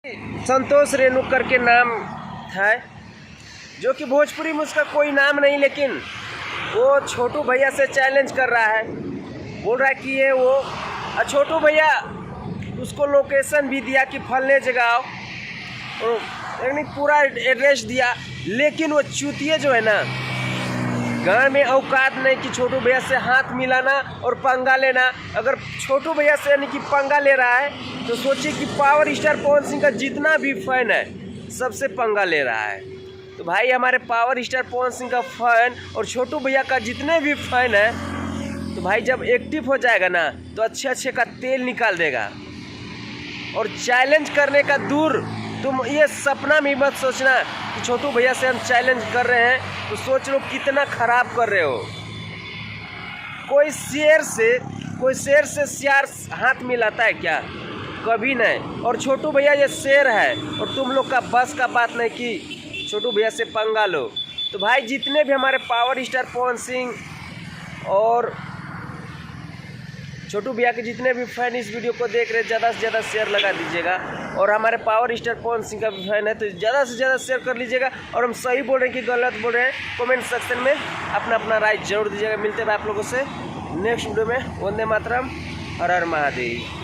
संतोष रेणुकर के नाम है, जो कि भोजपुरी में उसका कोई नाम नहीं, लेकिन वो छोटू भैया से चैलेंज कर रहा है। बोल रहा है कि ये वो छोटू भैया उसको लोकेशन भी दिया कि फलने जगह आओ, यानी पूरा एड्रेस दिया, लेकिन वो चूतिए जो है ना, गाँव में औकात नहीं कि छोटू भैया से हाथ मिलाना और पंगा लेना। अगर छोटू भैया से यानी कि पंगा ले रहा है तो सोचिए कि पावर स्टार पवन सिंह का जितना भी फैन है सबसे पंगा ले रहा है। तो भाई हमारे पावर स्टार पवन सिंह का फैन और छोटू भैया का जितने भी फैन है, तो भाई जब एक्टिव हो जाएगा ना तो अच्छे अच्छे का तेल निकाल देगा। और चैलेंज करने का दूर, तुम ये सपना में मत सोचना कि छोटू भैया से हम चैलेंज कर रहे हैं, तो सोच लो कितना खराब कर रहे हो। कोई शेर से सियार हाथ मिलाता है क्या? कभी नहीं। और छोटू भैया ये शेर है और तुम लोग का बस का बात नहीं कि छोटू भैया से पंगा लो। तो भाई जितने भी हमारे पावर स्टार पवन सिंह और छोटू भैया के जितने भी फैन इस वीडियो को देख रहे हैं, ज़्यादा से ज़्यादा शेयर लगा दीजिएगा। और हमारे पावर स्टार पवन सिंह का भी फैन है तो ज़्यादा से ज़्यादा शेयर कर लीजिएगा। और हम सही बोल रहे हैं कि गलत बोल रहे हैं, कमेंट सेक्शन में अपना अपना राय जरूर दीजिएगा। मिलते हैं आप लोगों से नेक्स्ट वीडियो में। वंदे मातरम, हर हर महादेव।